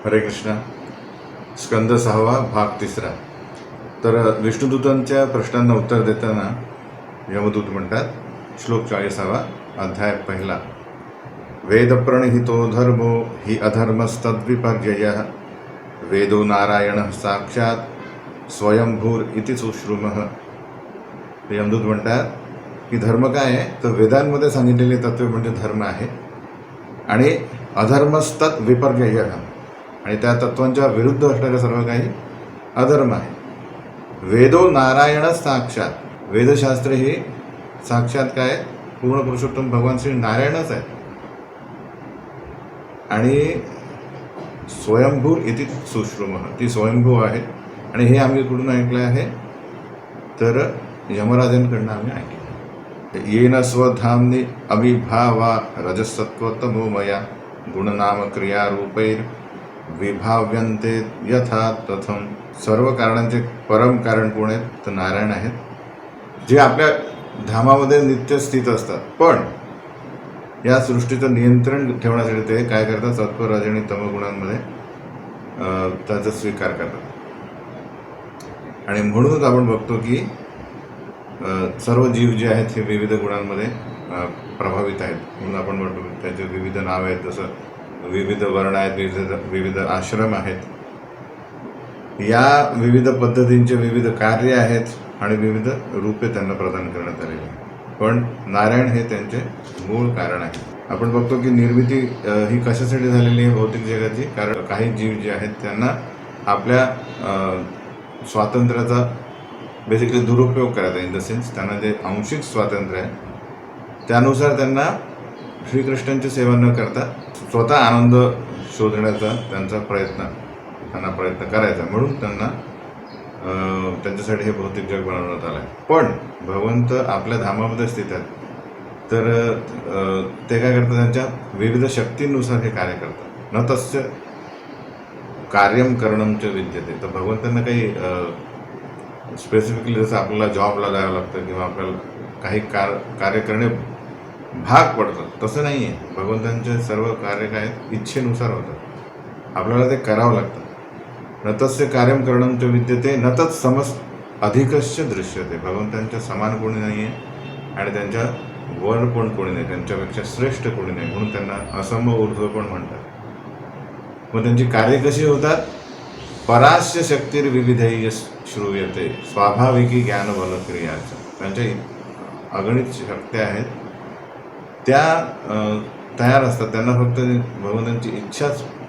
हरे कृष्णा. स्कंद 6 भाग 3. तर विष्णुदूतांच्या प्रश्नांना उत्तर देताना यमदूत म्हणतात, श्लोक 40 अध्याय 1. वेदप्रणिहितो धर्मो हि अधर्मस्तद्विपर्ययः वेदो नारायण साक्षात स्वयंभूर इति सुश्रुमः. यमदूत म्हणतात की धर्म काय आहे, तर वेदांमध्ये सांगितलेले तत्व म्हणजे धर्म आहे आणि अधर्मस्तत् विपर्ययः आणि त्या तत्वांच्या विरुद्ध असणारं सर्व काही अधर्म आहे. वेदो नारायण साक्षात, वेदशास्त्र हे साक्षात काय, पूर्ण पुरुषोत्तम भगवान श्री नारायणच आहे. आणि स्वयंभूर इति सुश्रुमः, ती स्वयंभू आहे. आणि हे आम्ही कुठून ऐकलं आहे, तर यमराजांकडनं आम्ही ऐकलं. येन स्वधाम्नि अविभावा रजसत्वतमोमया गुणनाम क्रियारूपैर विभाव्यन्ते यथा तथम. सर्व कारणांचे परम कारण कोण आहेत, तर नारायण आहेत, जे आपल्या धामामध्ये नित्य स्थित असतात. पण या सृष्टीचं नियंत्रण ठेवण्यासाठी ते काय करतात, सत्व रज आणि तमगुणांमध्ये त्याचा स्वीकार करतात. आणि म्हणूनच आपण बघतो की सर्व जीव जे आहेत हे विविध गुणांमध्ये प्रभावित आहेत. म्हणून आपण म्हणतो त्याचे विविध नाव आहेत, जसं विविध वर्ण आहेत, विविध आश्रम आहेत, या विविध पद्धतींचे विविध कार्य आहेत आणि विविध रूपे त्यांना प्रदान करण्यात आलेली आहे. पण नारायण हे त्यांचे मूळ कारण आहे. आपण बघतो की निर्मिती ही कशासाठी झालेली आहे भौतिक जगाची, कारण काही जीव जे आहेत त्यांना आपल्या स्वातंत्र्याचा बेसिकली दुरुपयोग करायचा. इन द सेन्स त्यांना जे आंशिक स्वातंत्र्य आहे त्यानुसार त्यांना श्रीकृष्णांची सेवा न करता स्वतः आनंद शोधण्याचा त्यांचा प्रयत्न करायचा. म्हणून त्यांना त्यांच्यासाठी हे भौतिक जग बनवण्यात आलं आहे. पण भगवंत आपल्या धामामध्ये स्थित आहेत, तर ते काय करतात, त्यांच्या विविध शक्तींनुसार हे कार्य करतात. न तस्य कार्यम करणंच विद्यते. तर भगवंतांना काही स्पेसिफिकली जसं आपल्याला जॉबला जावं लागतं किंवा आपल्याला काही कार्य करणे भाग पडतं, तसं नाही आहे. भगवंतांचे सर्व कार्य काय इच्छेनुसार होतात, आपल्याला ते करावं लागतं. न तस्य कार्यम करणंच विद्यते न तत् समस अधिकश्च दृश्यते. भगवंतांच्या समान कोणी नाही आहे आणि त्यांच्या वर पण कोणी नाही, त्यांच्यापेक्षा श्रेष्ठ कोणी नाही. म्हणून त्यांना असम ऊर्ध्व पण म्हणतात. मग त्यांची कार्य कशी होतात, परास्य शक्तिर्विविधैः श्रूयते स्वाभाविकी ज्ञानबल क्रियाचं. त्यांच्या अगणित शक्त्या आहेत, त्या तयार असतात. त्यांना फक्त भगवंतांची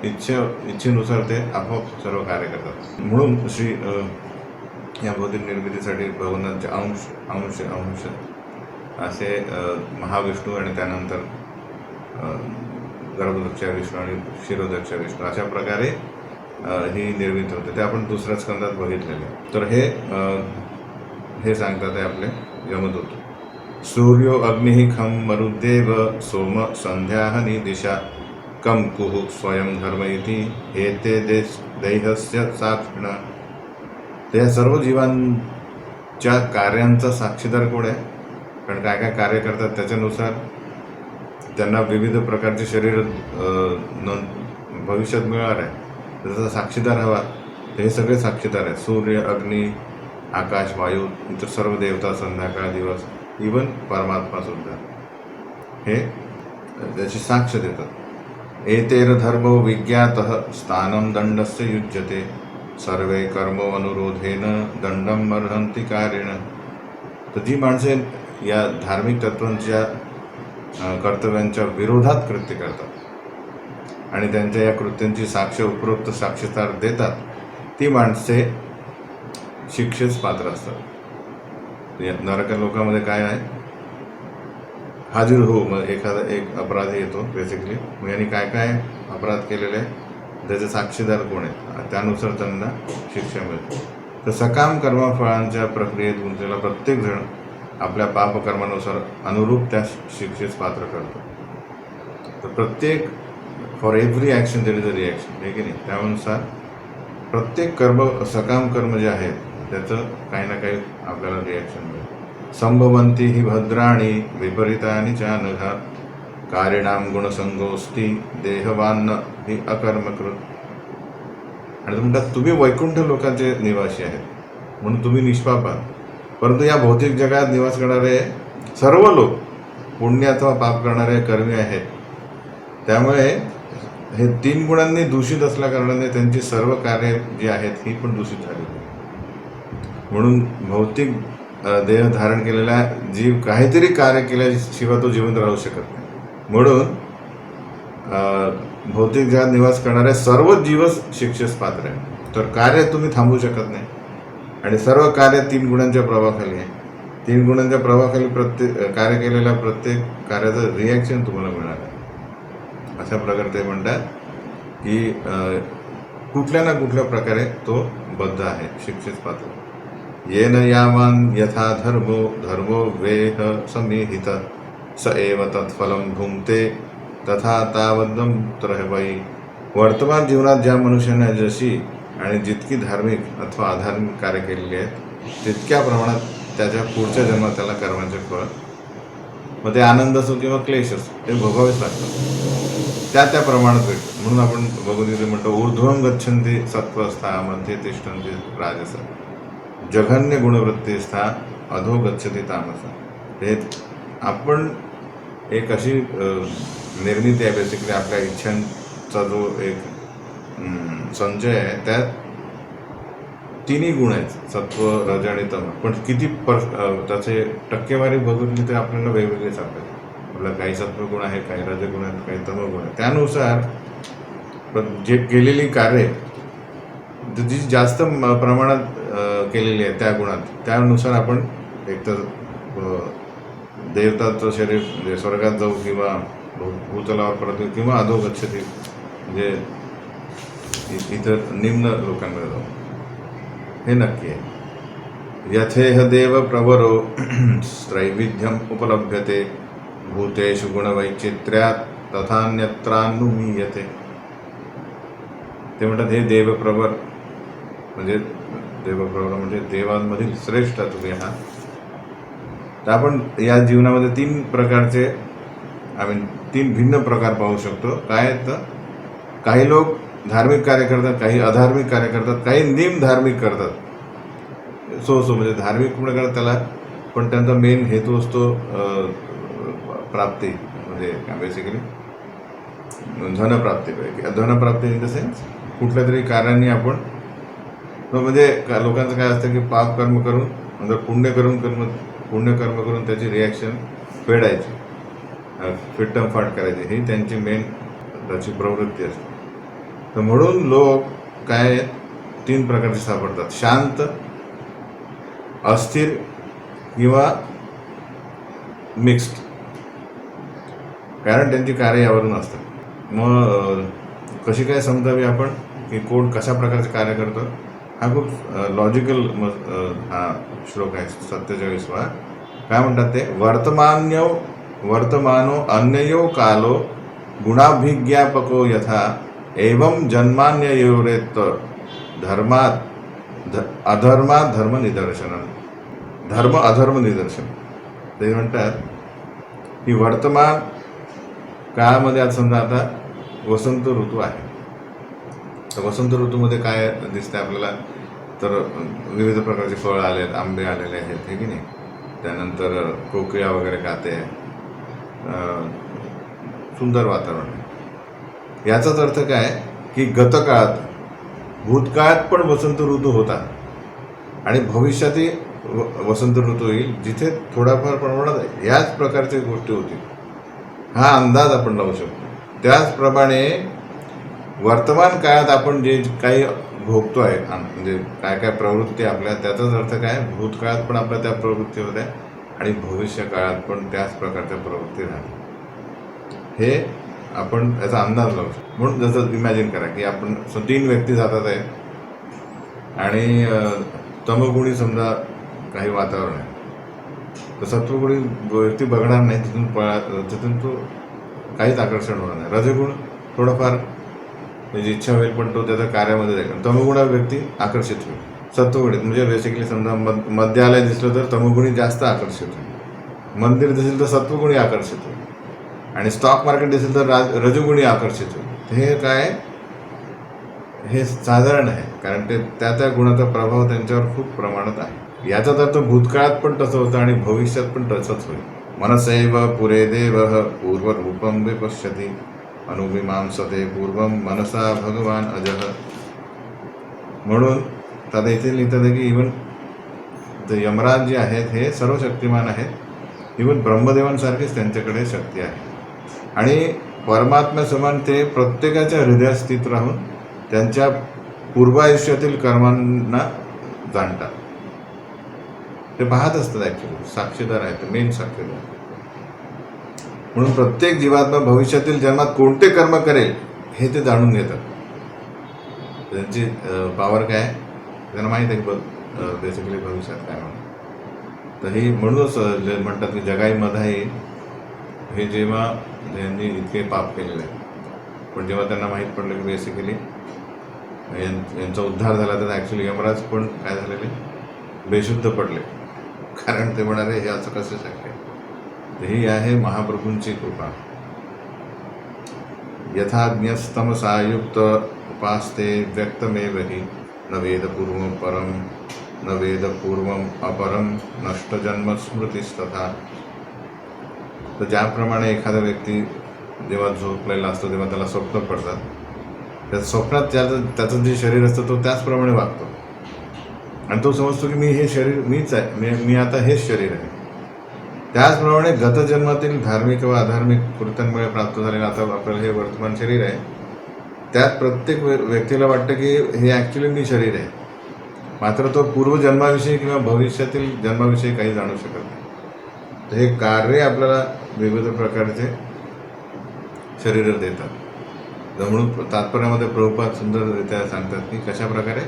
इच्छेनुसार ते आपोआप सर्व कार्य करतात. म्हणून श्री या भौतिक निर्मितीसाठी भगवंतांचे अंश असे महाविष्णू आणि त्यानंतर गर्भदक्ष विष्णू आणि शिरोदक्ष विष्णू अशा प्रकारे ही निर्मिती होते. ते आपण दुसऱ्या स्कंदात बघितलेले. तर हे सांगतात आहे आपले यमदूत. सूर्यो अग्निः खं मरुद्देव सोम संध्याहनी दिशा कम कुः स्वयं धर्म इति एते देहस्य साक्षिण. त्या सर्व जीवांच्या कार्यांचा साक्षीदार कोण आहे, कारण काय काय कार्य करतात त्याच्यानुसार त्यांना विविध प्रकारचे शरीर भविष्यात मिळणार आहे. त्याचा साक्षीदार हवा, तर हे सगळे साक्षीदार आहेत. सूर्य, अग्नी, आकाश, वायू, इतर सर्व देवता, संध्याकाळ, दिवस, इवन परमात्मा सुद्धा हे त्याची साक्ष देतात. एतेर धर्मो विज्ञातः स्थानं दंडस्य युज्यते सर्वे कर्मो अनुरोधेन दंडम अर्हन्ति कार्येण. तर जी माणसे या धार्मिक तत्वांच्या कर्तव्यांच्या विरोधात कृत्य करतात आणि त्यांच्या या कृत्यांची साक्ष उपरोक्त साक्षीदार देतात, ती माणसे शिक्षेस पात्र असतात. नरक लोकांमध्ये काय आहे, हाजीर हो, मग एखादा एक अपराधी येतो बेसिकली, मग यांनी काय काय अपराध केलेले आहे त्याचे साक्षीदार कोण आहेत, त्यानुसार त्यांना शिक्षा मिळते. तर सकाम कर्मफळांच्या प्रक्रियेत गुंतलेला प्रत्येक जण आपल्या पापकर्मानुसार अनुरूप त्या शिक्षेस पात्र करतो. तर प्रत्येक for every action there is a reaction, आहे की नाही. त्यानुसार प्रत्येक सकाम कर्म जे आहेत त्याचं काही ना काही आपल्याला रिॲक्शन मिळेल. संभवंती ही भद्राणी विपरीतानि चानघा कारिणाम गुणसंगोस्ती देहवान्न ही अकर्मकृत. आणि तुम्ही म्हणतात तुम्ही वैकुंठ लोकांचे निवासी आहेत म्हणून तुम्ही निष्पाप आहात. परंतु या भौतिक जगात निवास करणारे सर्व लोक पुण्य अथवा पाप करणारे कर्मी आहेत. त्यामुळे हे 3 गुणांनी दूषित असल्याकारणाने त्यांची सर्व कार्य जी आहेत ही पण दूषित झाली. म्हणून भौतिक देह धारण केलेला जीव काहीतरी कार्य केल्याशिवाय तो जिवंत राहू शकत नाही. म्हणून भौतिक जगात निवास करणारे सर्व जीवच शिक्षेस पात्र आहे. तर कार्य तुम्ही थांबवू शकत नाही आणि सर्व कार्य 3 गुणांच्या प्रभावाखाली आहे. 3 गुणांच्या प्रभावाखाली प्रत्येक कार्य केलेल्या प्रत्येक कार्याचं रिॲक्शन तुम्हाला मिळणार आहे. अशा प्रकारे ते म्हणतात की कुठल्या ना कुठल्या प्रकारे तो बद्ध आहे, शिक्षेस पात्र. येन यावान यथा धर्मो वेह समीहित स एव तत्फलम भुंक्ते तथा तावद्दम त्रयवै. वर्तमान जीवनात ज्या मनुष्याने जशी आणि जितकी धार्मिक अथवा अधार्मिक कार्य केलेली आहेत तितक्या प्रमाणात त्याच्या पुढच्या जन्मात त्याला कर्माचे फळ, मग ते आनंद असो किंवा क्लेश असो, ते भोगावेच लागतात. त्या प्रमाणात भेटतं. म्हणून आपण भगवद्गीतेत म्हणतो ऊर्ध्वं गच्छन्ति सत्त्वस्था मध्ये तिष्ठन्ति राजस जघन्य गुणवृत्तीस्था अधो गच्छति तामस. हे आपण एक अशी निर्मिती आहे बेसिकली आपल्या इच्छांचा जो एक संचय आहे. त्यात 3 गुण आहेत, सत्व रज आणि तम. पण किती त्याचे टक्केवारी बघितली तर आपल्याला वेगवेगळे सापडतात. आपल्याला काही सत्वगुण आहे, काही रजगुण आहेत, काही तमगुण आहेत. त्यानुसार जे केलेली कार्य जी जास्त प्रमाणात केलेली आहे त्या गुणात, त्यानुसार आपण एकतर देवताचं शरीर म्हणजे स्वर्गात जाऊ किंवा भूतलावर परत येऊ किंवा अधोगच्छती म्हणजे इतर निम्न लोकांमध्ये जाऊ, हे नक्की आहे. यथेह देव प्रवरो त्रैविध्यम उपलभ्यते भूतेषु गुणवैचित्र्यात तथान्यत्रानुमीयते. ते म्हणतात हे देवप्रवर म्हणजे देवांमधील श्रेष्ठ तुम्ही आहात. तर आपण या जीवनामध्ये 3 प्रकारचे 3 भिन्न प्रकार पाहू शकतो. काय तर काही लोक धार्मिक कार्य करतात, काही अधार्मिक कार्य करतात, काही निम धार्मिक करतात. म्हणजे धार्मिक पूर्ण करतात त्याला, पण त्यांचा मेन हेतू असतो प्राप्ती, म्हणजे बेसिकली धनप्राप्ती. धनप्राप्ती इन द सेन्स कुठल्या तरी कार्याने आपण म्हणजे लोकांचं काय असतं की पाप कर्म करून म्हणजे पुण्यकर्म करून त्याची रिॲक्शन फेडायची, फिट्टमफाट करायची, ही त्यांची मेन त्याची प्रवृत्ती असते. तर म्हणून लोक काय 3 प्रकारचे सापडतात: शांत, अस्थिर किंवा मिक्स्ड. कारण त्यांची कार्य यावरून असतात. मग कशी काय समजावी आपण की कोण कशा प्रकारचे कार्य करतं? हा खूप लॉजिकल हा श्लोक आहे 47वा. काय म्हणतात ते? वर्तमानो अन्ययो कालो गुणाभिज्ञापको यथा एवं जन्मान्ययोरेत धर्मात धर्म निदर्शनम. धर्म अधर्म निदर्शन. ते म्हणतात की वर्तमान काळामध्ये आज समजा आता वसंत ऋतू आहे. तर वसंत ऋतूमध्ये काय दिसतं आपल्याला? तर विविध प्रकारचे फळं आले आहेत, आंबे आलेले आहेत, हे की नाही. त्यानंतर कोकिळा वगैरे गाते, सुंदर वातावरण आहे. याचाच अर्थ काय की गतकाळात भूतकाळात पण वसंत ऋतू होता आणि भविष्यातही वसंत ऋतू येईल जिथे थोड्याफार प्रमाणात याच प्रकारच्या गोष्टी होतील. हा अंदाज आपण लावू शकतो. त्याचप्रमाणे वर्तमान काळात आपण जे काही भोगतो आहे म्हणजे काय काय प्रवृत्ती आपल्या, त्याचाच अर्थ काय भूतकाळात पण आपल्या त्या प्रवृत्ती होत्या आणि भविष्य काळात पण त्याच प्रकारच्या प्रवृत्ती राहतात. हे आपण याचा अंदाज लावू शकतो. म्हणून जसं इमॅजिन करा की आपण 3 व्यक्ती जातात आहे आणि तमगुणी समजा काही वातावरण आहे, तर सत्वगुणी व्यक्ती बघणार नाही, तिथून तो काहीच आकर्षण होणार नाही. रजगुण थोडंफार म्हणजे इच्छा होईल पण तो त्याच्या कार्यामध्ये जाईल. तमगुणा व्यक्ती आकर्षित होईल. सत्वगुणी म्हणजे बेसिकली समजा मद्यालय दिसलं तर तमगुणी जास्त आकर्षित होईल, मंदिर दिसेल तर सत्वगुणी आकर्षित होईल आणि स्टॉक मार्केट दिसेल तर रजगुणी आकर्षित होईल. हे काय हे साधारण आहे, कारण ते त्या त्या गुणाचा प्रभाव त्यांच्यावर खूप प्रमाणात आहे. याचाच अर्थ भूतकाळात पण तसं होतं आणि भविष्यात पण तसंच होईल. मनसैव पुरे देवः पूर्वरूपं विपश्यति अनुविमांसते पूर्वं मनसा भगवान अजः. म्हणून आता इथे लिहितात की इवन यमराज जे आहेत हे सर्व शक्तिमान आहेत, इवन ब्रह्मदेवांसारखीच त्यांच्याकडे शक्ती आहे. आणि परमात्म्या समान ते प्रत्येकाच्या हृदयात स्थित राहून त्यांच्या पूर्वायुष्यातील कर्मांना जाणतात. ते पाहत असतात, ॲक्च्युली साक्षीदार आहेत, मेन साक्षीदार. म्हणून प्रत्येक जीवात्मा भविष्यातील जन्मात कोणते कर्म करेल हे ते जाणून घेतात. त्यांची पॉवर काय आहे त्यांना माहीत आहे की बेसिकली भविष्यात काय म्हणून. तर ही म्हणूनच म्हणतात की जगाई मधाई हे जेव्हा त्यांनी इतके पाप केलेले आहे, पण जेव्हा त्यांना माहीत पडलं की बेसिकली यांचा उद्धार झाला, तर ॲक्च्युली यमराज पण काय झालेले बेशुद्ध पडले, कारण ते म्हणाले हे असं कसं शक्य. ही आहे महाप्रभूंची कृपा. यथाज्ञस्तमसायुक्त उपास्ते व्यक्तमेवहि न वेदपूर्वं परं न वेदपूर्वं अपरं नष्टजन्म स्मृतिस्तथा. तर ज्याप्रमाणे एखादा व्यक्ती जेव्हा झोपलेला असतो तेव्हा त्याला स्वप्न पडतात, त्या स्वप्नात त्याचं जे शरीर असतं तो त्याचप्रमाणे वागतो आणि तो समजतो की मी हे शरीर मीच आहे, मी आता हेच शरीर आहे. त्याचप्रमाणे गतजन्मातील धार्मिक व अधार्मिक कृत्यांमुळे प्राप्त झालेलं आता आपल्याला हे वर्तमान शरीर आहे, त्यात प्रत्येक व्यक्तीला वाटतं की हे ॲक्च्युली मी शरीर आहे, मात्र तो पूर्वजन्माविषयी किंवा भविष्यातील जन्माविषयी काही जाणू शकत नाही. तर हे कार्य आपल्याला विविध प्रकारचे शरीर देतात. म्हणून तात्पर्यामध्ये प्रभुपाद सुंदररित्या सांगतात की कशा प्रकारे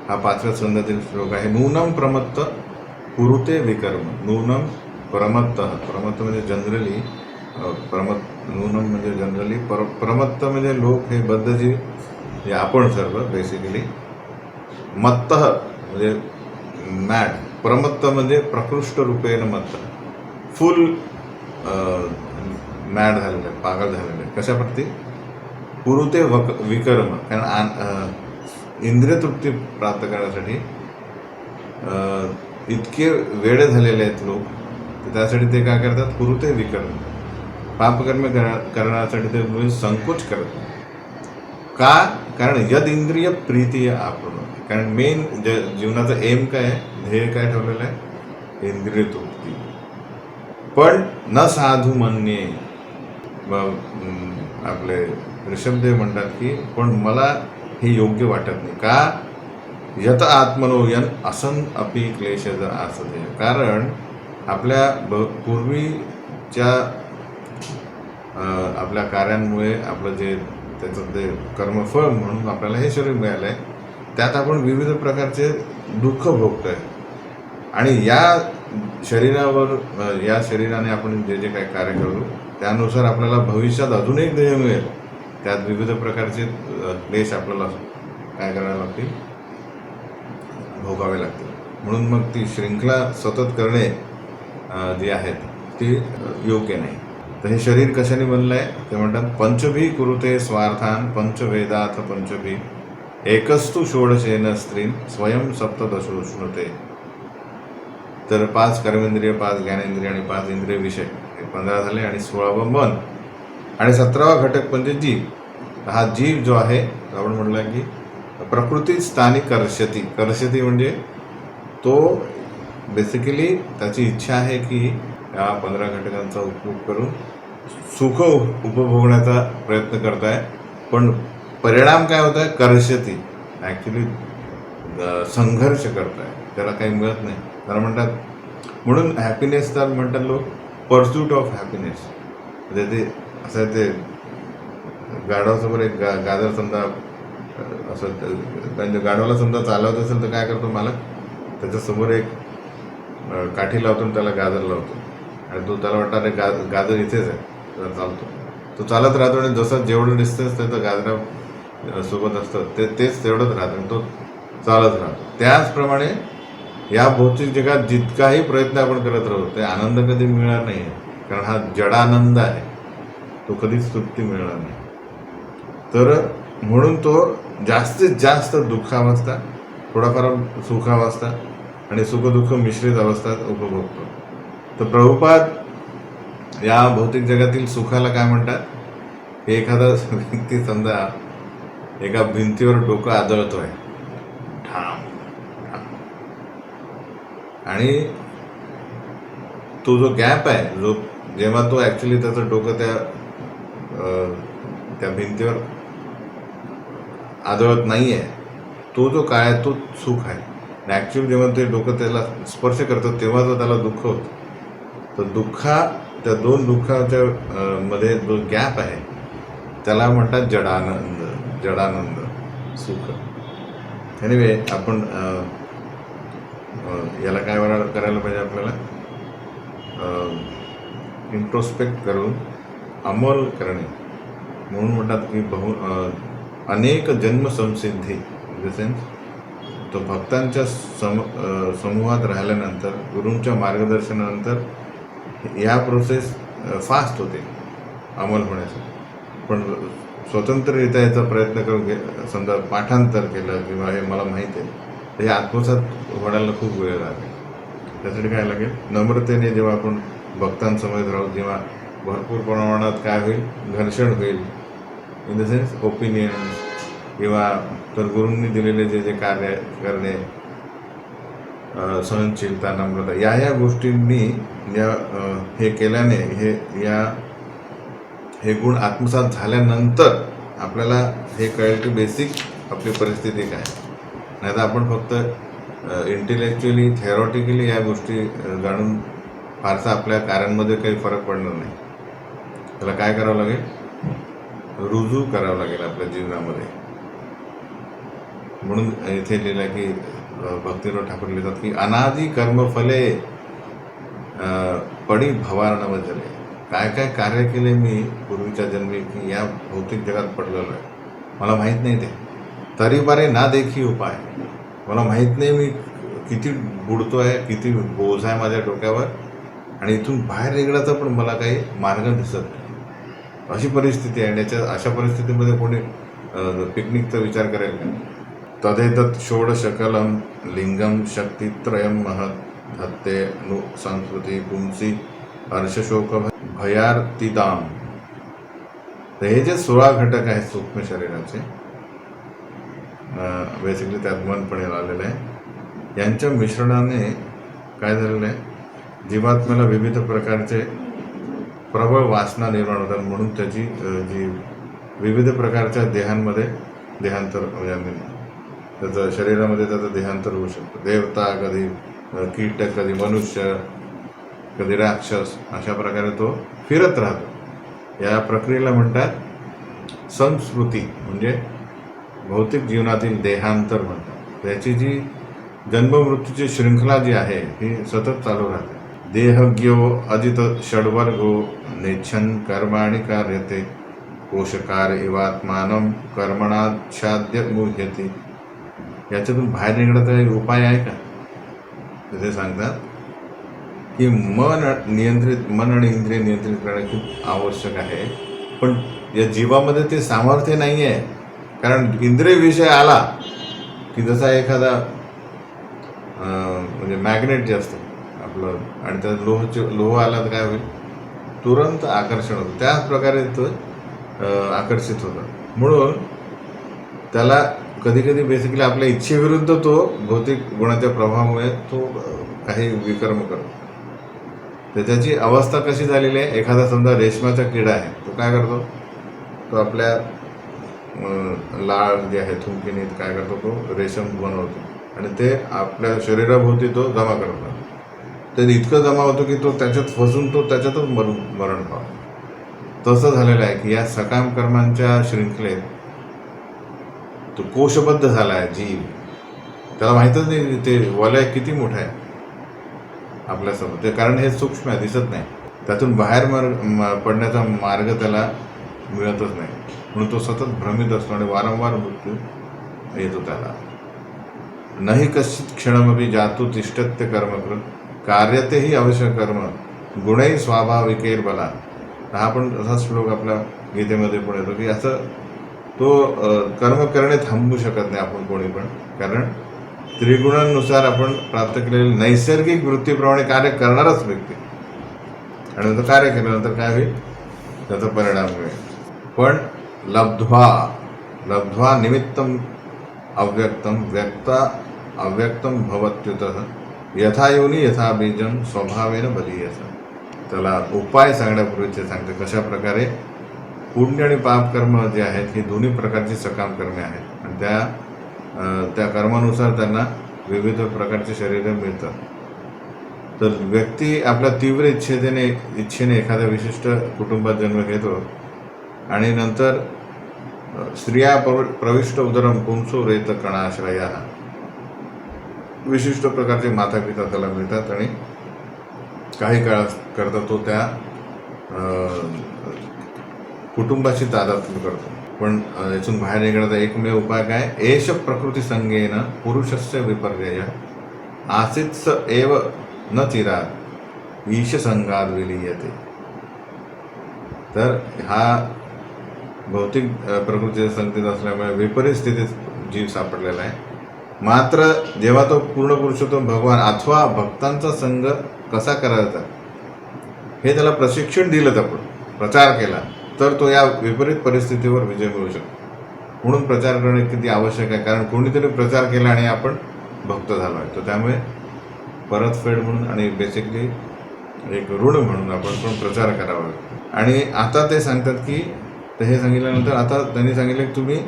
हा 5व्या संधातील श्लोक आहे. नूनम प्रमत्त कुरुते विकर्म. नूनम प्रमत्त, प्रमत्त म्हणजे जनरली, नूनम म्हणजे जनरली, प्रमत्त म्हणजे लोक, हे बद्धजीव म्हणजे आपण सर्व बेसिकली. मत्त म्हणजे मॅड, प्रमत्त म्हणजे प्रकृष्ट रूपेण मत्त, फुल मॅड झालेलं आहे, पागल झालेलं आहे. कशा प्रती कुरुते विकर्म, कारण इंद्रिय तृप्ती प्राप्त करण्यासाठी इतके वेडे झालेले आहेत लोक, तर त्यासाठी ते काय करतात, कुरुते विकर्म, पापकर्म करण्यासाठी ते संकोच करत नाही. का? कारण यद इंद्रिय प्रीती आपण, कारण मेन जीवनाचा एम काय आहे, ध्येय काय ठेवलेलं आहे, इंद्रिय तृप्ती. पण न साधू म्हणणे, आपले ऋषभदेव म्हणतात की पण मला हे योग्य वाटत नाही. का? यत आत्मनोयन असन अपि क्लेशज आसते. कारण आपल्या पूर्वीच्या आपल्या कार्यांमुळे आपलं जे त्याचं ते कर्मफळ म्हणून आपल्याला हे शरीर मिळालं आहे, त्यात आपण विविध प्रकारचे दुःख भोगतो आहे. आणि या शरीरावर, या शरीराने आपण जे जे काही कार्य करू त्यानुसार आपल्याला भविष्यात अजून एक ध्येय मिळेल, त्यात विविध प्रकारचे क्लेश आपल्याला काय करावे लागतील, भोगावे लागतील. म्हणून मग ती श्रृंखला सतत करणे जी आहेत ती योग्य नाही. तर हे शरीर कशाने बनलं आहे ते म्हणतात, पंचभी कुरुते स्वार्थान पंचवेदाथ पंचभी एकस्तु षोडशेन स्त्रीन स्वयं सप्तदशोष्णुते. तर 5 कर्मेंद्रिय, 5 ज्ञानेंद्रिय आणि 5 इंद्रिय विषय, हे 15 झाले, आणि 16वं मन, आणि 17वा घटक म्हणजे जीव. हा जीव जो आहे आपण म्हटलं की प्रकृती स्थानी कर्षती. कर्षती म्हणजे तो बेसिकली त्याची इच्छा आहे की या 15 घटकांचा उपयोग करून सुख उपभोगण्याचा प्रयत्न करत आहे, पण परिणाम काय होत आहे, कर्षती, ॲक्च्युली संघर्ष करत आहे, त्याला काही मिळत नाही. त्याला म्हणतात, म्हणून हॅपीनेस तर म्हणतात लोक पर्स्यूट ऑफ हॅपीनेस. म्हणजे ते असं ते गाढवासमोर एक गाजर समजा असं, त्यांच्या गाढवाला समजा चालवत असेल तर काय करतो मालक, त्याच्यासमोर एक काठी लावतो आणि त्याला गाजर लावतो, आणि तो त्याला वाटतं अरे गाजर इथेच आहे, तर चालतो. तो चालत राहतो आणि जसं जेवढं डिस्टन्स त्याचं गाजरा सोबत असतं तेच तेवढंच राहतं आणि तो चालत राहतो. त्याचप्रमाणे या भौतिक जगात जितकाही प्रयत्न आपण करत राहू ते आनंद कधी मिळणार नाही, कारण हा जडानंद आहे, तो कधीच तृप्ती मिळणार नाही. तर म्हणून तो जास्तीत जास्त दुःखावस्था, थोडाफार सुखावस्था आणि सुखदुःख मिश्रित अवस्था उपभोगतो. तर प्रभुपाद या भौतिक जगातील सुखाला काय म्हणतात? एखादा व्यक्ती समजा एका भिंतीवर डोकं आदळतोय ठाम ठाम, आणि तो जो गॅप आहे, जो जेव्हा तो ॲक्च्युली त्याचं डोकं त्या भिंतीवर आदळत नाही आहे, तो जो काय आहे तो सुख आहे. ॲक्च्युअली जेव्हा ते डोकं त्याला स्पर्श करतं तेव्हा जो त्याला दुःख होतं. तर त्या दोन दुःखाच्या मध्ये जो गॅप आहे त्याला म्हणतात जडानंद सुख. एनिवे, आपण याला काय करायला पाहिजे आपल्याला? इंट्रोस्पेक्ट करून अंमल करणे. म्हणून म्हणतात की अनेक जन्मसंसिद्धी, इन द सेन्स तो भक्तांच्या समूहात राहिल्यानंतर, गुरूंच्या मार्गदर्शनानंतर या प्रोसेस फास्ट होते अंमल होण्यासाठी. पण स्वतंत्ररित्या याचा प्रयत्न करून समजा पाठांतर केलं किंवा हे मला माहीत आहे, तर हे आत्मसात होण्याला खूप वेळ लागेल. त्यासाठी काय लागेल? नम्रतेने जेव्हा आपण भक्तांसमोर राहू, जेव्हा भरपूर प्रमाणात काय होईल? घर्षण होईल, इन द सेन्स ओपिनियन, किंवा तर गुरूंनी दिलेले जे कार्य करणे, सहनशीलता, नम्रता, या गोष्टींनी हे केल्याने हे गुण आत्मसात झाल्यानंतर आपल्याला हे कळेल की बेसिक आपली परिस्थिती काय. नाही तर आपण फक्त इंटेलेक्च्युअली, थेरॉटिकली या गोष्टी जाणून फारसा आपल्या कार्यांमध्ये काही फरक पडणार नाही. त्याला काय करावं लागेल? रुजू करावं लागेल आपल्या जीवनामध्ये. म्हणून इथे लिहिलं की भक्तिविनोद ठाकूर लिहितात की अनादि कर्मफले पडी भवार्णव जले. काय काय कार्य केले मी पूर्वीच्या जन्मी की या भौतिक जगात पडलेलो आहे, मला माहीत नाही. ते तरी बारे ना देखी उपाय. मला माहीत नाही मी किती बुडतो आहे, किती बोझ आहे माझ्या डोक्यावर, आणि इथून बाहेर निघण्याचा पण मला काही मार्ग दिसत नाही. अशी परिस्थिती आहे. अशा परिस्थितीमध्ये कोणी पिकनिकचा विचार करेल का? तदेतत् षोडशकलं लिंगम शक्तित्रयं महत् धत्ते नु संस्कृती पुंसी हर्षशोक भयार्तिदाम. तर हे जे 16 घटक आहेत सूक्ष्म शरीराचे, बेसिकली त्यात मन पण आलेलं आहे, यांच्या मिश्रणाने काय झालेलं आहे? जीवात्म्याला विविध प्रकारचे प्रबळ वासना निर्माण होतात. म्हणून त्याची जी विविध प्रकारच्या देहांमध्ये देहांतर, म्हणजे त्याचं शरीरामध्ये त्याचं देहांतर होऊ शकतं. देवता, कधी कीटक, कधी मनुष्य, कधी राक्षस, अशा प्रकारे तो फिरत राहतो. या प्रक्रियेला म्हणतात संस्कृती, म्हणजे भौतिक जीवनातील देहांतर म्हणतात. त्याची जी जन्ममृत्यूची श्रृंखला जी आहे ही सतत चालू राहते. देहज्ञो अजित षड्वर्गो नेच्छन् कर्माणि कार्यते कोशकार इवात्मानं कर्मणाच्छाद्य मुह्यते. याच्यातून बाहेर निघण्याचा काही उपाय आहे का? तिथे सांगतात की मन आणि इंद्रिय नियंत्रित करणे खूप आवश्यक आहे. पण या जीवामध्ये ते सामर्थ्य नाही आहे. कारण इंद्रिय विषय आला की जसा एखादा म्हणजे मॅग्नेट जे असतं आपलं, आणि त्यात लोह आला तर काय होईल? तुरंत आकर्षण होतं. त्याच प्रकारे तो आकर्षित होतं. म्हणून त्याला कधी कधी बेसिकली आपल्या इच्छेविरुद्ध तो भौतिक गुणाच्या प्रभावामुळे तो काही विकर्म करतो. तर त्याची अवस्था कशी झालेली आहे? एखादा समजा रेशमाचा किडा आहे, तो काय करतो? तो आपल्या लाळ जे आहे थुंकीने काय करतो? तो रेशम बनवतो आणि ते आपल्या शरीराभोवती तो जमा करतो. ते इतकं जमा होतं की तो त्याच्यात फसून तो त्याच्यातच मरण पावतो. तसं झालेलं आहे की या सकाम कर्मांच्या श्रृंखलेत तो कोशबद्ध झाला आहे जीव. त्याला माहीतच नाही ते वलय किती मोठं आहे आपल्यासमोर. ते कारण हे सूक्ष्म आहे, दिसत नाही. त्यातून बाहेर पडण्याचा मार्ग त्याला मिळतच नाही. म्हणून तो सतत भ्रमित असतो आणि वारंवार मृत्यू येतो त्याला. नाही कश्चित क्षणमपि जातु तिष्ठत्य कर्मकृत कार्यतेही अवश्य कर्म गुणही स्वाभाविकेर बला. हा पण असा श्लोक आपल्या गीतेमध्ये पण येतो की असं तो कर्म करणे थांबवू शकत नाही आपण कोणी पण, कारण त्रिगुणांनुसार आपण प्राप्त केलेल्या नैसर्गिक वृत्तीप्रमाणे कार्य करणारच व्यक्ती, आणि नंतर कार्य केल्यानंतर काय होईल, त्याचा परिणाम मिळेल. पण लब्ध्वा निमित्तम अव्यक्तम व्यक्ता अव्यक्तम भवत्युतः यथा योनी यथा बीजम स्वभावेन बलीयस. त्याला उपाय सांगण्यापूर्वीचे सांगते कशा प्रकारे पुण्य आणि पाप कर्म जे आहेत ही दोन्ही प्रकारची सकाम कर्मे आहेत, आणि त्या कर्मानुसार त्यांना विविध प्रकारचे शरीर मिळतात. तर व्यक्ती आपल्या तीव्र इच्छेने एखाद्या विशिष्ट कुटुंबात जन्म घेतो, आणि नंतर स्त्रिया प्रविष्ट उदरम पुंसो रेत कणाश्रया, विशिष्ट प्रकारचे माता पिता त्याला मिळतात, आणि काही करता तो त्या कुटुंबाची तादात्म्य करतो. पण यातून बाहेर निघण्याचा एकमेव उपाय काय, एष प्रकृती संगेन पुरुषस्य विपर्यय आसीत्स एव न चिरात ईश संगात विलीयते. तर हा भौतिक प्रकृतीच्या संगतीत असल्यामुळे विपरीत स्थितीत जीव सापडलेला आहे. मात्र जेव्हा तो पूर्ण पुरुषोत्तम भगवान अथवा भक्तांचा संग कसा करायचा हे त्याला प्रशिक्षण दिलं, आपण प्रचार केला, तर तो या विपरीत परिस्थितीवर विजय मिळू शकतो. म्हणून प्रचार करणे किती आवश्यक आहे, कारण कोणीतरी प्रचार केला आणि आपण भक्त झालो आहे. तर त्यामुळे परतफेड म्हणून आणि बेसिकली एक ऋण म्हणून आपण पण प्रचार करावा. आणि आता ते सांगतात की, तर हे सांगितल्यानंतर आता त्यांनी सांगितलं की तुम्ही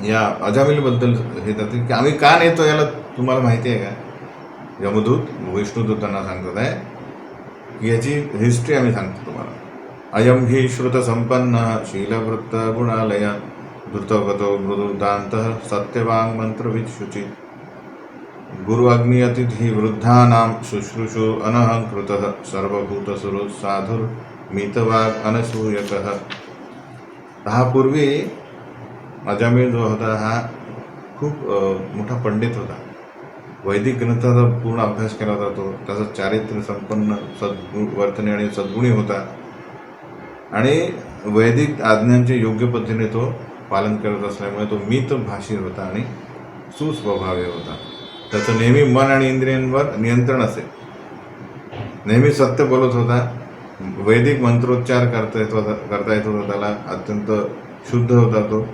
या अजामिलबद्दल हे जातील की आम्ही का नेतो याला तुम्हाला माहिती आहे का. यमदूत विष्णुदूत त्यांना सांगतात आहे की याची हिस्ट्री आम्ही सांगतो तुम्हाला. अयम हि श्रुतसंपन्न शीलवृत्त गुणालय धृतगतो मृदुदांत सत्यवांग मंत्रविशुचि गुरु अग्नि अतिथि वृद्धानां शुश्रूषु अनहंकृतः सर्वभूतसुरो साधुर मितवाग अनसूयकः. हा पूर्वी अजामिल जो होता हा खूप मोठा पंडित होता. वैदिक ग्रंथाचा पूर्ण अभ्यास केला जातो. त्याचं चारित्र्य संपन्न वर्तने आणि सद्गुणी होता, आणि वैदिक आज्ञांचे योग्य पद्धतीने तो पालन करत असल्यामुळे तो मितभाषी होता आणि सुस्वभावी होता. त्याचं नेहमी मन आणि इंद्रियांवर नियंत्रण असे, नेहमी सत्य बोलत होता. वैदिक मंत्रोच्चार करता येत होता त्याला, अत्यंत शुद्ध होता तो.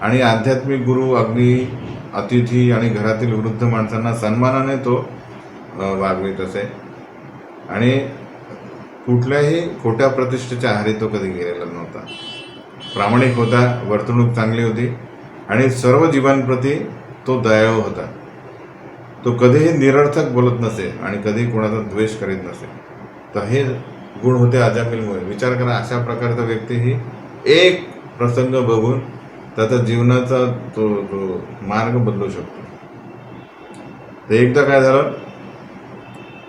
आणि आध्यात्मिक गुरु अग्नी अतिथी आणि घरातील वृद्ध माणसांना सन्मानाने तो वागवित असे, आणि कुठल्याही खोट्या प्रतिष्ठेच्या आहारी तो कधी गेलेला नव्हता. प्रामाणिक होता, वर्तणूक चांगली होती, आणि सर्व जीवांप्रती तो दयाळू होता. तो कधीही निरर्थक बोलत नसे आणि कधी कोणाचा द्वेष करीत नसे. तर हे गुण होते अजामिलमुळे. विचार करा, अशा प्रकारचा व्यक्ती ही एक प्रसंग बघून त्याचा जीवनाचा तो मार्ग बदलू शकतो. तर एकदा काय झालं,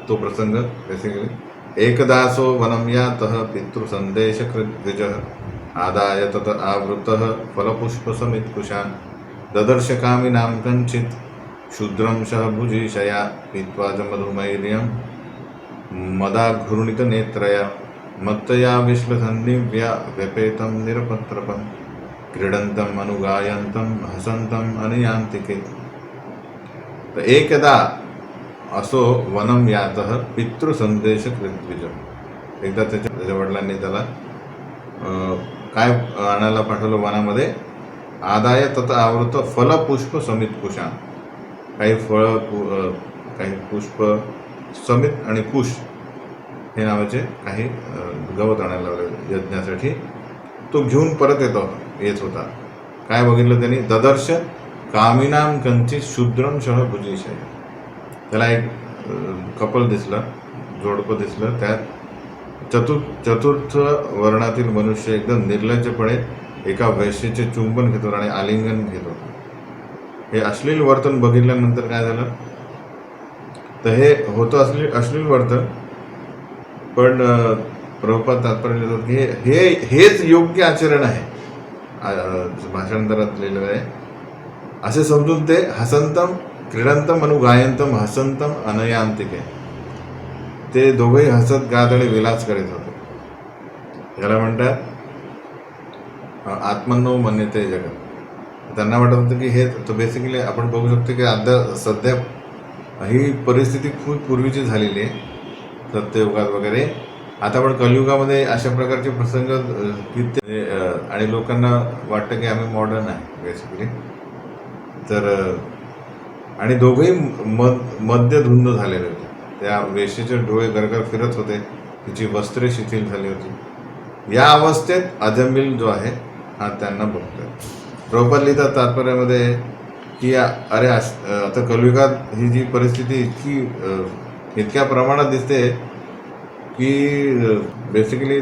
तो प्रसंग बेसिकली, एकदासो वनं यातः पितृसंदेशकृत द्विजः आदाय तत आवृतः फलपुष्पसमित्कुशान् ददर्श कामिनां कञ्चित् शूद्रं सहभुजिशया पीत्वा च मधुमैर्यं मदाघूर्णितनेत्रया मत्तया विश्लसन्निव्या व्यपेतं निरपत्रपं क्रीडन्तम् अनुगायन्तं हसन्तम् अनयान्तिके. तर एकदा असो वनं यातः पितृसंदेशकृत द्विजः. एकदा त्याच्या वडिलांनी त्याला काय आणायला पाठवलं वनामध्ये, आदाय तत आवृत फलपुष्प समित कुशान. काही फळं, काही पुष्प, समित आणि कुश हे नावाचे काही गवत आणायला लावले यज्ञासाठी. तो घेऊन परत येत होता. काय बघितलं त्यांनी, ददर्श कामिनाम कंचित शूद्रम शह भुजिशय. त्याला एक कपल दिसलं, जोडपं दिसलं. त्यात चतुर्थ वर्णातील मनुष्य एकदम निर्लज्जपणे एका वैश्याचे चुंबन घेत होता आणि आलिंगन घेत होता. हे अश्लील वर्तन बघितल्यानंतर काय झालं, तर हे होतं अश्लील वर्तन, पण प्रभुपाद तात्पर्य देतात की हेच योग्य आचरण आहे. भाषांतरात लिहिलेलं आहे असे समजून ते हसंतम क्रीडंतम अनुगायंतम हसंतम अनयांतिके, ते दोघंही हसत गात आणि विलास करीत होते. याला म्हणतात आत्मनो मन्यते जगत. त्यांना वाटत होतं की हे तर बेसिकली आपण बघू शकतो की आता सध्या ही परिस्थिती खूप पूर्वीची झालेली आहे सत्ययुगात वगैरे. आता आपण कलियुगामध्ये अशा प्रकारचे प्रसंग आणि लोकांना वाटतं की आम्ही मॉडर्न आहे बेसिकली. तर आणि दोघंही मद्यधुंद झालेले होते. त्या वेशीचे डोळे गरगर फिरत होते, तिची वस्त्रे शिथिल झाली होती. या अवस्थेत अजमिल जो आहे हा त्यांना बघतोय. प्रभुपाद लिहितात तात्पर्यामध्ये की अरे आता कलियुगात ही जी परिस्थिती इतक्या प्रमाणात दिसते की बेसिकली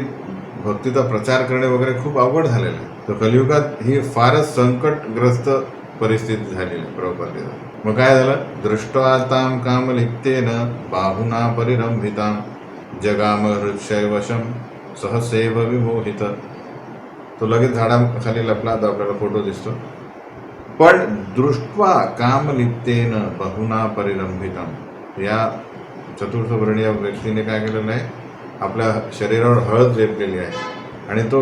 भक्तीचा प्रचार करणे वगैरे खूप अवघड झालेलं आहे. तर कलियुगात ही फारच संकटग्रस्त परिस्थिती झालेली आहे प्रभुपाद लिहितात. मग काय झालं? दृष्ट्वा तां कामलिप्तेन बाहुना परिरंभितां जगाम हृदयवशं सहसेव विमोहित. तो लगेच झाडाखाली लपला, तर आपल्याला फोटो दिसतो. पण दृष्ट्वा कामलिप्तेन बहुना परिरंभितां, या चतुर्थवर्णीय व्यक्तीने काय केलेलं आहे? आपल्या शरीरावर हळद लेपलेली आहे आणि तो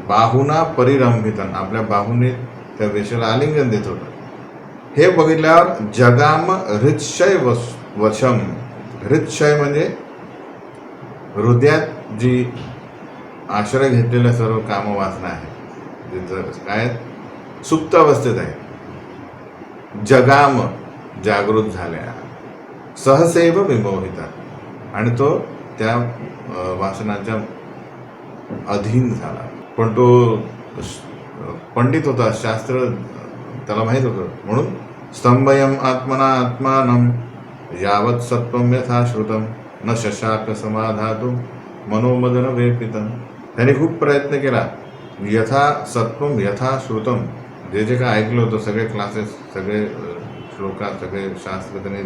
बाहुना परिरंभितां, आपल्या बाहुने त्या वेशाला आलिंगन देत होता. हे बघितल्यावर जगाम हृदय वशम. हृदय म्हणजे हृदयात जी आश्रय घेतलेल्या सर्व कामवासना आहे, तिथं काय सुप्त अवस्थेत आहे. जगाम जागृत झाल्या, सहसेव विमोहिता, आणि तो त्या वासनाच्या अधीन झाला. पण तो पंडित होता, शास्त्र त्याला माहीत होतं. म्हणून स्तंभयम आत्मना आत्मानं यावत सत्वम यथा श्रुतम न शशाक समाधातुम मनोमदन वेपितम. त्याने खूप प्रयत्न केला. यथा सत्वम यथा श्रुतम, जे जे काय ऐकलं होतं, सगळे क्लासेस, सगळे श्लोका, सगळे शास्त्र त्याने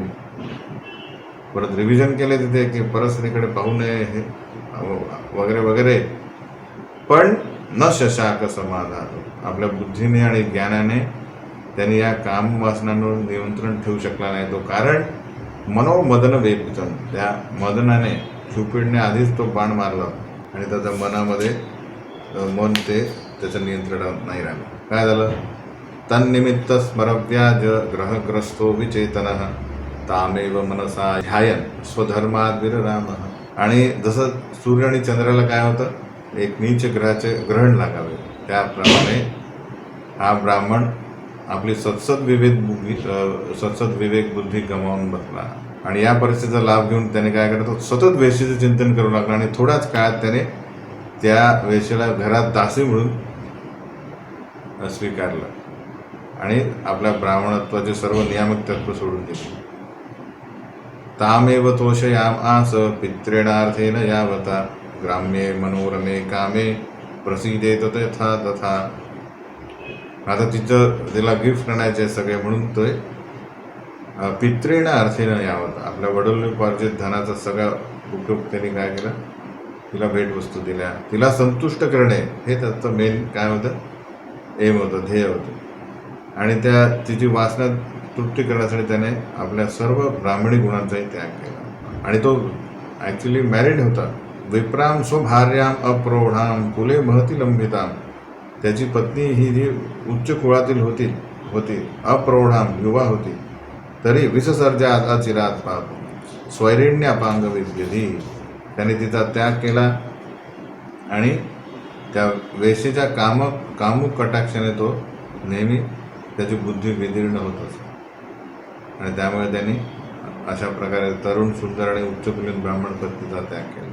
परत रिव्हिजन केले तिथे की परस्त्रीकडे पाहू नये हे वगैरे वगैरे. पण न शशाक समाधातुम, आपल्या बुद्धीने आणि ज्ञानाने त्यांनी या कामवासनांवर नियंत्रण ठेवू शकला नाही. तो कारण मनोमदन वेपितम, त्या मदनाने, क्युपिडने आधीच तो बाण मारला आणि त्याच्या मनामध्ये मन ते त्याचं नियंत्रणात नाही राहिलं. काय झालं? तन्निमित्त स्मरव्याज ग्रहग्रस्तो विचेतनः तामेव मनसा ध्यायन स्वधर्माद विररामः. आणि जसं सूर्य आणि चंद्राला काय होतं, एक नीच ग्रहाचे ग्रहण लागावे, त्याप्रमाणे हा ब्राह्मण आपली सत्सद विवेक बुद्धी गमावून बसला. आणि या परिस्थितीचा लाभ घेऊन त्याने काय करतो, सतत वेशीचं चिंतन करू लागला. आणि थोड्याच काळात त्याने त्या वेशीला घरात दासी म्हणून स्वीकारलं आणि आपल्या ब्राह्मणत्वाचे सर्व नियामक तत्व सोडून दिले. तामेव तोषयाम आस पित्रेणार्थेन यावता ग्राम्ये मनोरमे कामे प्रसिद्धेत तथा तथा. आता तिला गिफ्ट आणायचे सगळे, म्हणून तो पित्रेणा अर्थेनं यावं, आपल्या वडिलोपार्जित धनाचा सगळा उपयोग त्यांनी काय केला, तिला भेटवस्तू दिल्या. तिला संतुष्ट करणे हे त्याचं मेन काय होतं, एम होतं, ध्येय होतं. आणि तिची वासना तृप्ती करण्यासाठी त्याने आपल्या सर्व ब्राह्मणी गुणांचाही त्याग केला. आणि तो ॲक्च्युली मॅरिड होता. विप्राम स्वभार्याम अप्रौढाम कुले महती लंबिताम. त्याची पत्नी ही जी उच्च कुळातील होती अप्रौढाम, युवा होती, तरी विससर्जात अचिरात पाप स्वैरिण्यापांग विद्यधी. त्याने तिचा त्याग केला आणि त्या वेशीच्या कामुक कटाक्षाने तो नेहमी त्याची बुद्धी विदीर्ण होत असे. आणि त्यामुळे त्यांनी अशा प्रकारे तरुण, सुंदर आणि उच्चकुलीन ब्राह्मण पत्नीचा त्याग केला.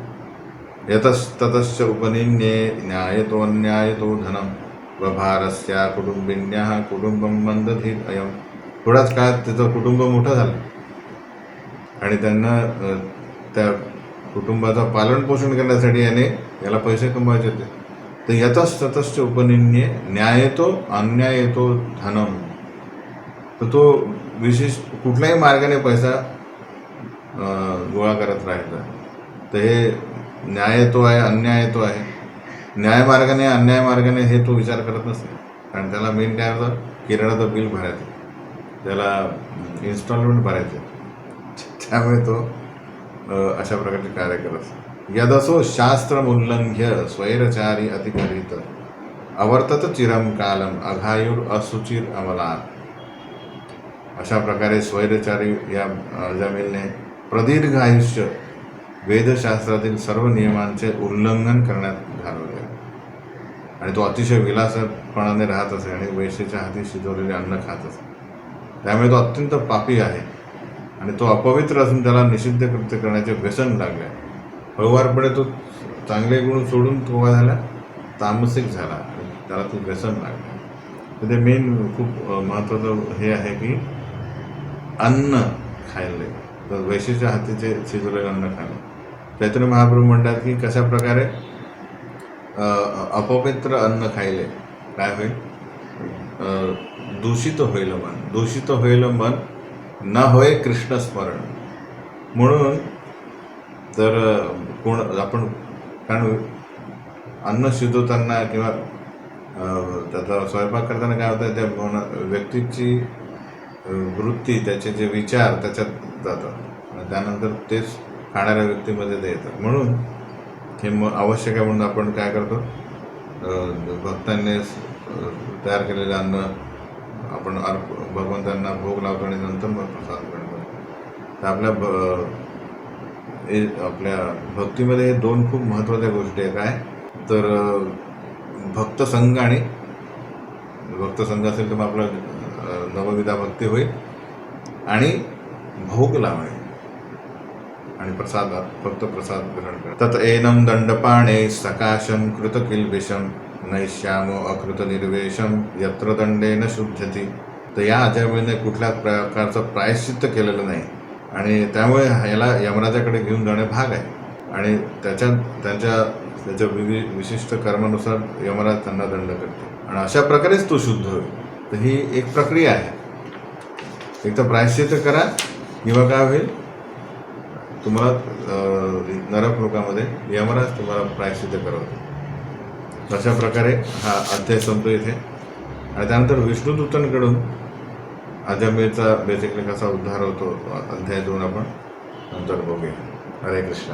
यतस्ततश्च उपनिन्ये न्यायतो धनम वभारस्या कुटुंबिन्याः कुटुंबं मंदधीर अयम. थोड्याच काळात त्याचं कुटुंब मोठं झालं आणि त्यांना त्या कुटुंबाचं पालनपोषण करण्यासाठी याला पैसे कमवायचे होते. तर यतस्ततश्च उपनिन्ये न्यायतो अन्यायतो धनम. तर तो विशेष कुठल्याही मार्गाने पैसा गोळा करत राहायचा. तर हे न्याय तो आहे, अन्याय तो आहे. न्याय मार्गाने अन्याय मार्गाने हे तो विचार करत नसते. कारण त्याला मेन काय होतं, किराणाचं बिल भरायचं, त्याला इन्स्टॉलमेंट भरायचे. त्यामुळे तो अशा प्रकारचे कार्य करत असतो. यदसो शास्त्रमुल्लंघ्य स्वैरचारी अतिकरित. अवर्तत चिरम कालम अघायुर असुचिर अमलात. अशा प्रकारे स्वैरचारी या अजामिलने प्रदीर्घ आयुष्य वेदशास्त्रातील सर्व नियमांचे उल्लंघन करण्यात घालवले आणि तो अतिशय विलासपणाने राहत असे आणि वेश्येच्या हाती शिजवलेले अन्न खात असे. त्यामुळे तो अत्यंत पापी आहे आणि तो अपवित्र असून त्याला निषिद्ध कृत्य करण्याचे व्यसन लागले आहे. हळूवारपणे तो चांगले गुण सोडून तो काय झाला, तामसिक झाला आणि त्याला तो व्यसन लागला. तर ते मेन खूप महत्त्वाचं हे आहे की अन्न खायले, तर वेश्येच्या हातीचे शिजवलेले अन्न खाणे. चैतन्य महाप्रभू म्हणतात की कशा प्रकारे अपवित्र अन्न खायले काय होईल, दूषित होईल मन, दूषित होईल मन, न होय कृष्ण स्मरण. म्हणून तर आपण कारण अन्न शिजवताना किंवा त्याचा स्वयंपाक करताना काय होतं, त्या व्यक्तीची वृत्ती, त्याचे जे विचार त्याच्यात जातात आणि त्यानंतर तेच खाणाऱ्या व्यक्तीमध्ये ते येतात. म्हणून हे आवश्यक आहे. म्हणून आपण काय करतो, भक्तांनी तयार केलेलं अन्न आपण भगवंतांना भोग लावतो आणि नंतर मग प्रसाद ग्रहण करतो. तर आपल्या भक्तीमध्ये हे दोन खूप महत्त्वाच्या गोष्टी आहेत. काय तर भक्तसंग, आणि भक्तसंग असेल तर मग आपलं नवविधा भक्ती होईल, आणि भोग लावणे आणि प्रसाद, फक्त प्रसाद ग्रहण करा. तत एनम दंडपाणे सकाशम कृत किल्बिषम नैश्यामो अकृत निर्वेशम यत्र दंडेन शुद्धती. तर या अजामिलने कुठल्याच प्रकारचं प्रायश्चित्त केलेलं नाही आणि त्यामुळे याला यमराजाकडे घेऊन जाणे भाग आहे आणि त्याच्या विशिष्ट कर्मानुसार यमराज त्यांना दंड करते आणि अशा प्रकारेच तो शुद्ध होईल. तर ही एक प्रक्रिया आहे. एक तर प्रायश्चित्त करा किंवा काय होईल, तुम्हाला नरक लोकामध्ये यमराज तुम्हाला प्रायश्चित्त करवतो. अशा प्रकारे हा अध्याय संपतो इथे आणि त्यानंतर विष्णुदूतांकडून अजामिलचा बेसिकली कसा उद्धार होतो अध्याय 2 आपण नंतर बघूया. हरे कृष्ण.